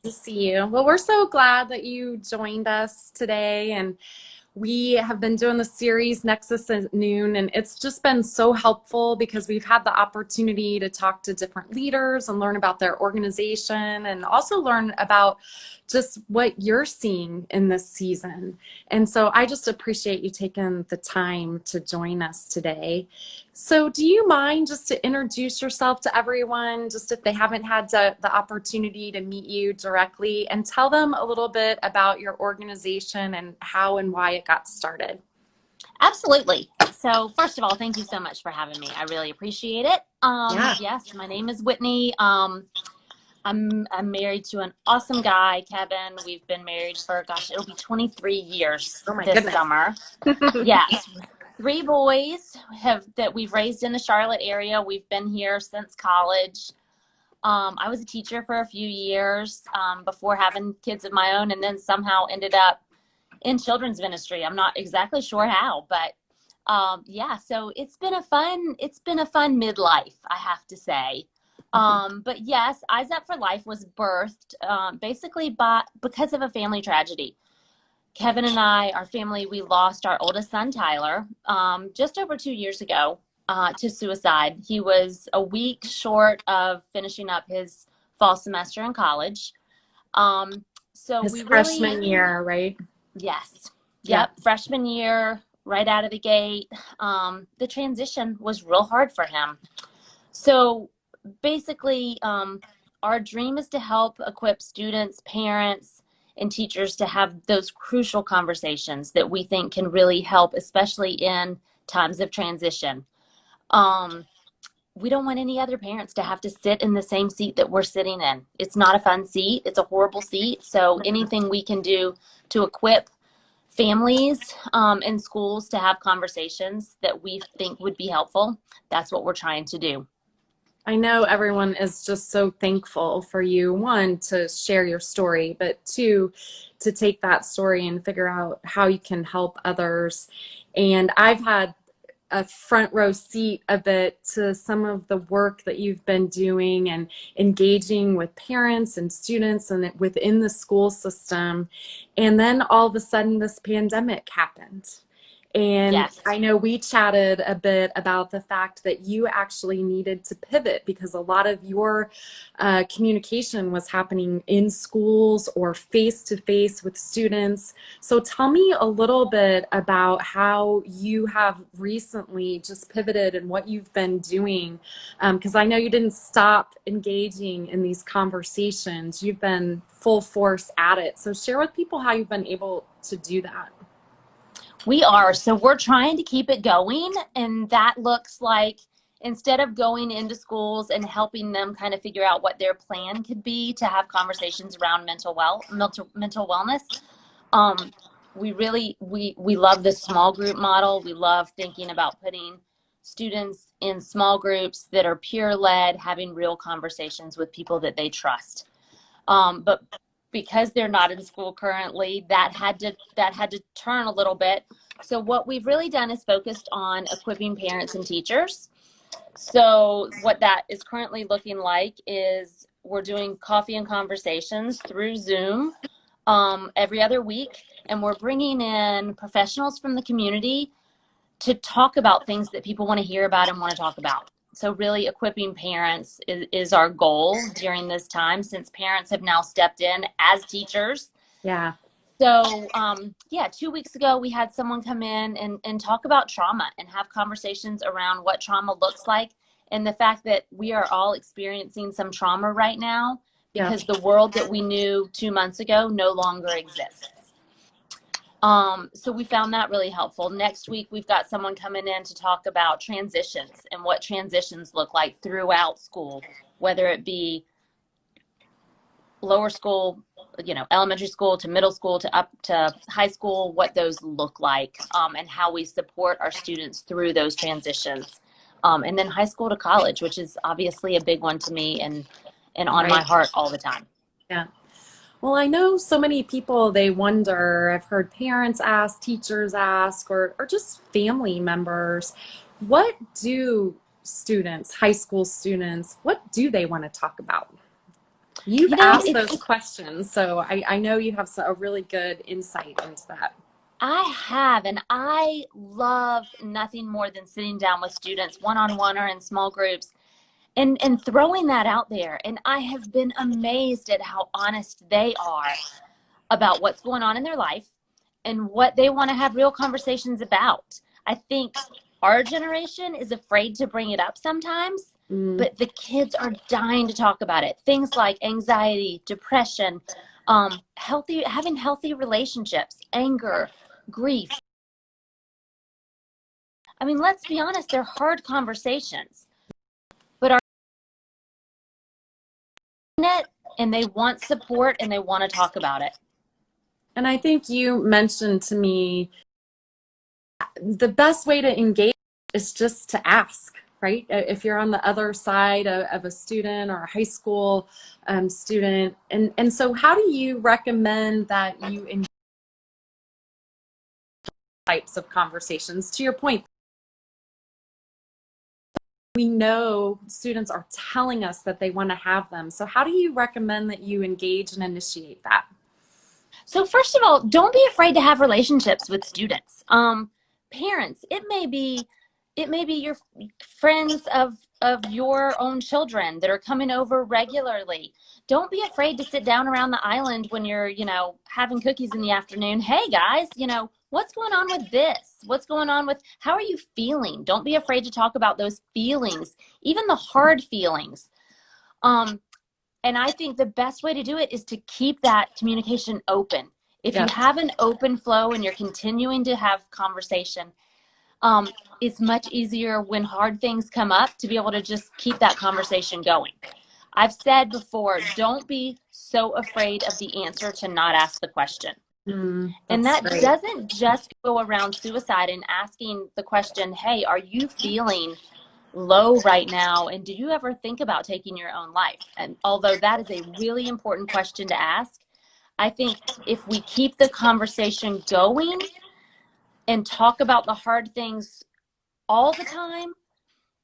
to see you. Well, we're so glad that you joined us today. And we have been doing the series Nexus at Noon, and it's just been so helpful because we've had the opportunity to talk to different leaders and learn about their organization and also learn about just what you're seeing in this season. And so I just appreciate you taking the time to join us today. So do you mind just to introduce yourself to everyone, just if they haven't had the opportunity to meet you directly, and tell them a little bit about your organization and how and why it got started? Absolutely. So, first of all, thank you so much for having me. I really appreciate it. Yeah. Yes, my name is Whitney. I'm married to an awesome guy, Kevin. We've been married for it'll be 23 years Oh my this goodness. summer. Yes, three boys have that we've raised in the Charlotte area. We've been here since college. I was a teacher for a few years before having kids of my own, and then somehow ended up in children's ministry. I'm not exactly sure how, but yeah, so it's been a fun midlife, I have to say. But yes, Eyes Up for Life was birthed basically because of a family tragedy. Kevin and our family, we lost our oldest son, Tyler, just over 2 years ago to suicide. He was a week short of finishing up his fall semester in college. So His we really, freshman year, right? yes. Yeah. Yep. Freshman year, right out of the gate. The transition was real hard for him. So basically, our dream is to help equip students, parents, and teachers to have those crucial conversations that we think can really help, especially in times of transition. Um, we don't want any other parents to have to sit in the same seat that we're sitting in. It's not a fun seat, it's a horrible seat. So anything we can do to equip families and schools to have conversations that we think would be helpful, that's what we're trying to do. I know everyone is just so thankful for you, one, to share your story, but two, to take that story and figure out how you can help others. And I've had a front row seat a bit to some of the work that you've been doing and engaging with parents and students and within the school system. And then all of a sudden, this pandemic happened. And Yes. I know we chatted a bit about the fact that you actually needed to pivot because a lot of your communication was happening in schools or face to face with students. So tell me a little bit about how you have recently just pivoted and what you've been doing. Because I know you didn't stop engaging in these conversations, you've been full force at it. So share with people how you've been able to do that. We are. So we're trying to keep it going. And that looks like instead of going into schools and helping them kind of figure out what their plan could be to have conversations around mental wellness, um, we love the small group model. We love thinking about putting students in small groups that are peer led, having real conversations with people that they trust. But because they're not in school currently, that had to turn a little bit. So what we've really done is focused on equipping parents and teachers. So what that is currently looking like is we're doing coffee and conversations through Zoom every other week, and we're bringing in professionals from the community to talk about things that people want to hear about and want to talk about. So really equipping parents is our goal during this time, since parents have now stepped in as teachers. Yeah. So yeah, 2 weeks ago, we had someone come in and talk about trauma and have conversations around what trauma looks like, and the fact that we are all experiencing some trauma right now Yeah. because the world that we knew 2 months ago no longer exists. So we found that really helpful. Next week, we've got someone coming in to talk about transitions and what transitions look like throughout school, whether it be lower school, elementary school to middle school to up to high school, what those look like, and how we support our students through those transitions. And then high school to college, which is obviously a big one to me and on my Right. heart all the time. Yeah. Well, I know so many people, they wonder, I've heard parents ask, teachers ask, or just family members, what do students, high school students, what do they want to talk about? You've You know, asked those questions, so I know you have a really good insight into that. I have, and I love nothing more than sitting down with students one-on-one or in small groups and throwing that out there. And I have been amazed at how honest they are about what's going on in their life and what they want to have real conversations about. I think our generation is afraid to bring it up sometimes, Mm, but the kids are dying to talk about it. Things like anxiety, depression, having healthy relationships, anger, grief. I mean, let's be honest, they're hard conversations, but our it and they want support and they want to talk about it. and I think you mentioned to me the best way to engage is just to ask, right? If you're on the other side of a student or a high school student. And so how do you recommend that you engage types of conversations? To your point, we know students are telling us that they want to have them. So how do you recommend that you engage and initiate that? So first of all, don't be afraid to have relationships with students. Parents, it may be your friends of your own children that are coming over regularly. Don't be afraid to sit down around the island when you're, having cookies in the afternoon. Hey guys, what's going on with this? What's going on with, how are you feeling? Don't be afraid to talk about those feelings, even the hard feelings. Um, and I think the best way to do it is to keep that communication open. If you Yeah. have an open flow and you're continuing to have conversation, it's much easier when hard things come up to be able to just keep that conversation going. I've said before, don't be so afraid of the answer to not ask the question. And That's that great. doesn't just go around suicide and asking the question, hey, are you feeling low right now? And do you ever think about taking your own life? And although that is a really important question to ask, I think if we keep the conversation going and talk about the hard things all the time,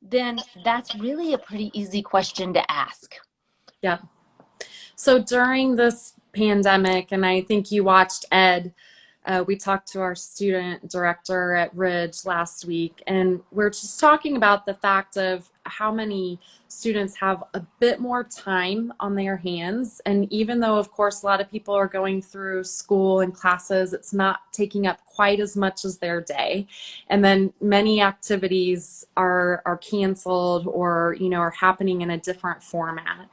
then that's really a pretty easy question to ask. Yeah. So during this pandemic, and I think you watched Ed, we talked to our student director at Ridge last week, and we're just talking about the fact of how many students have a bit more time on their hands. And even though, of course, a lot of people are going through school and classes, it's not taking up quite as much as their day. And then many activities are canceled or, are happening in a different format.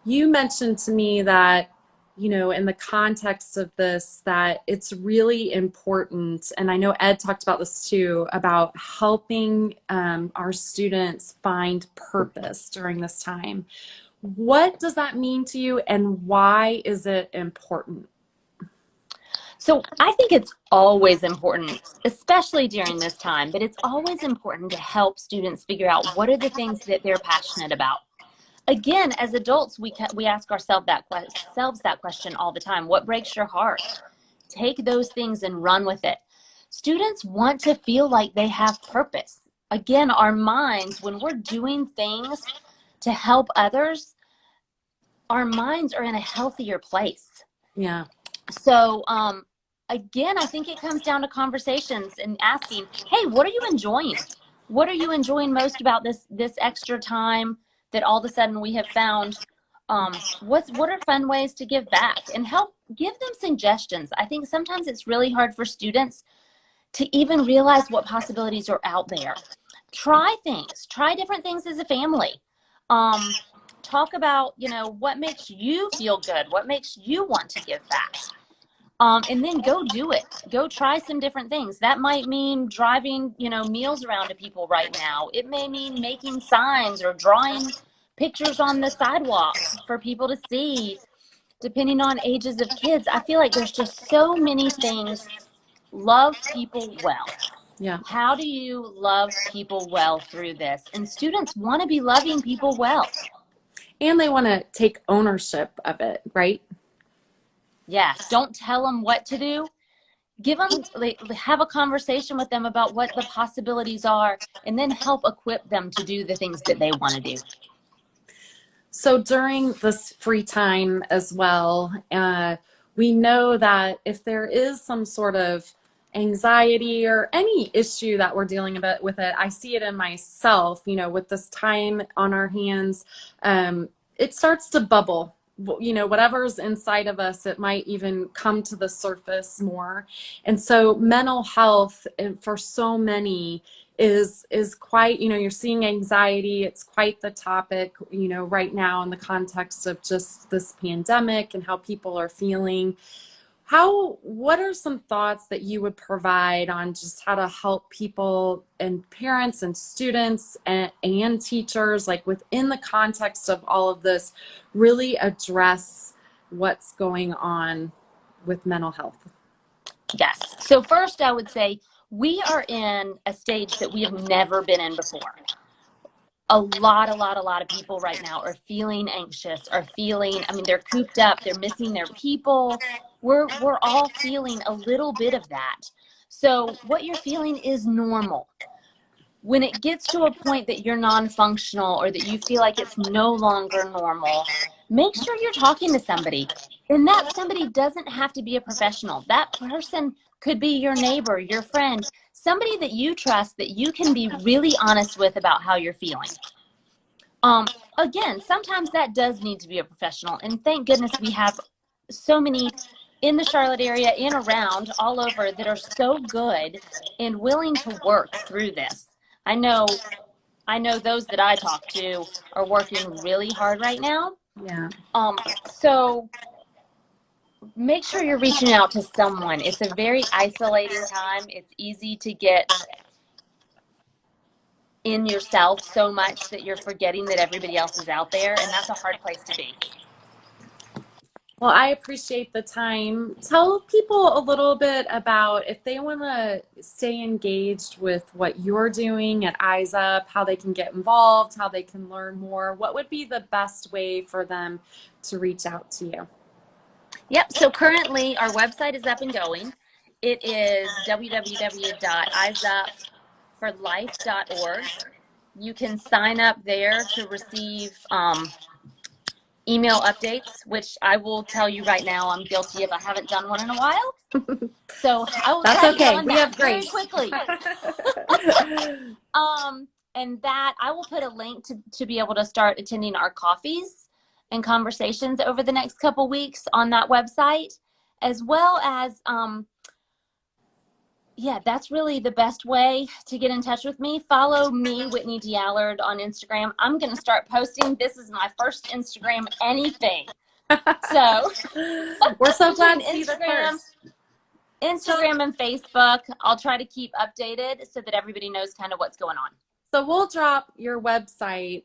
You mentioned to me that, in the context of this, that it's really important, and I know Ed talked about this too, about helping our students find purpose during this time. What does that mean to you, and why is it important? So I think it's always important, especially during this time, but it's always important to help students figure out what are the things that they're passionate about. Again, as adults, we ask ourselves that question all the time. What breaks your heart? Take those things and run with it. Students want to feel like they have purpose. Again, our minds, when we're doing things to help others, our minds are in a healthier place. Yeah. So, again, I think it comes down to conversations and asking, hey, what are you enjoying? What are you enjoying most about this extra time that all of a sudden we have found? What are fun ways to give back and help give them suggestions? I think sometimes it's really hard for students to even realize what possibilities are out there. Try things, try different things as a family. Talk about, what makes you feel good, what makes you want to give back. And then go do it. Go try some different things. That might mean driving, meals around to people right now. It may mean making signs or drawing pictures on the sidewalk for people to see, depending on ages of kids. I feel like there's just so many things. Love people well. Yeah. How do you love people well through this? And students want to be loving people well. And they want to take ownership of it, right? Yes. Don't tell them what to do. Give them, have a conversation with them about what the possibilities are, and then help equip them to do the things that they want to do. So during this free time as well, we know that if there is some sort of anxiety or any issue that we're dealing with it, I see it in myself, with this time on our hands, it starts to bubble. Whatever's inside of us, it might even come to the surface more. And so mental health, and for so many, is quite, you're seeing anxiety. It's quite the topic, right now in the context of just this pandemic and how people are feeling. What are some thoughts that you would provide on just how to help people and parents and students and teachers, like within the context of all of this, really address what's going on with mental health? Yes. So first, I would say we are in a stage that we have never been in before. A lot of people right now are feeling anxious, they're cooped up, they're missing their people. We're all feeling a little bit of that. So what you're feeling is normal. When it gets to a point that you're non-functional or that you feel like it's no longer normal, make sure you're talking to somebody. And that somebody doesn't have to be a professional. That person could be your neighbor, your friend, somebody that you trust, that you can be really honest with about how you're feeling. Again, sometimes that does need to be a professional. And thank goodness we have so many in the Charlotte area and around all over that are so good and willing to work through this. I know those that I talk to are working really hard right now. Yeah. So make sure you're reaching out to someone. It's a very isolating time. It's easy to get in yourself so much that you're forgetting that everybody else is out there, and that's a hard place to be. Well, I appreciate the time. Tell people a little bit about if they want to stay engaged with what you're doing at Eyes Up, how they can get involved, how they can learn more. What would be the best way for them to reach out to you? Yep. So currently our website is up and going. It is www.eyesupforlife.org. You can sign up there to receive email updates, which I will tell you right now I'm guilty of. I haven't done one in a while. So I will That's try to get okay. on We that have very grace. quickly. And that I will put a link to be able to start attending our coffees and conversations over the next couple weeks on that website, as well as yeah, that's really the best way to get in touch with me. Follow me, Whitney D. Allard, on Instagram. I'm going to start posting. This is my first Instagram anything. So we're so glad to see the Instagram, first. Instagram and Facebook. I'll try to keep updated so that everybody knows kind of what's going on. So we'll drop your website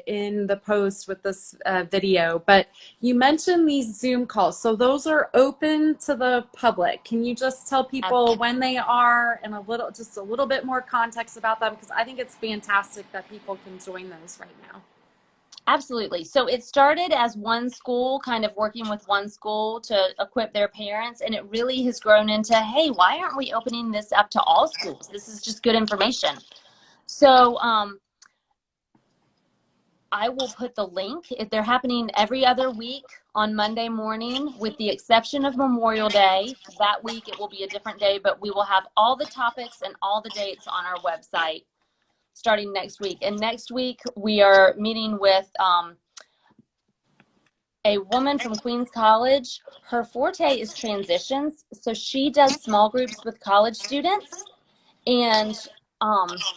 in the post with this video, but you mentioned these Zoom calls. So those are open to the public. Can you just tell people when they are and just a little bit more context about them? Because I think it's fantastic that people can join those right now. Absolutely. So it started as one school, kind of working with one school to equip their parents, and it really has grown into, hey, why aren't we opening this up to all schools? This is just good information. So I will put the link. If they're happening every other week on Monday morning, with the exception of Memorial Day. That week it will be a different day, but we will have all the topics and all the dates on our website starting next week. And next week we are meeting with a woman from Queens College. Her forte is transitions. So she does small groups with college students and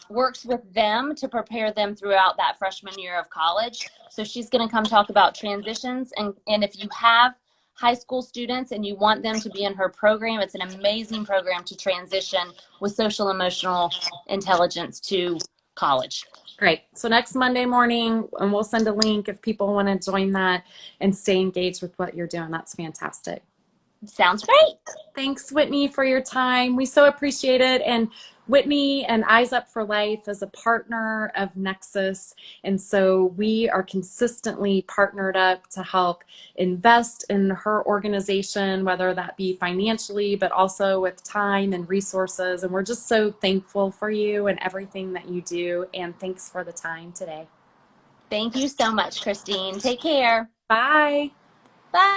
works with them to prepare them throughout that freshman year of college. So she's going to come talk about transitions. And if you have high school students and you want them to be in her program, it's an amazing program to transition with social emotional intelligence to college. Great. So next Monday morning, and we'll send a link if people want to join that and stay engaged with what you're doing. That's fantastic. Sounds great. Thanks, Whitney, for your time. We so appreciate it. And Whitney and Eyes Up for Life is a partner of Nexus. And so we are consistently partnered up to help invest in her organization, whether that be financially, but also with time and resources. And we're just so thankful for you and everything that you do. And thanks for the time today. Thank you so much, Christine. Take care. Bye. Bye.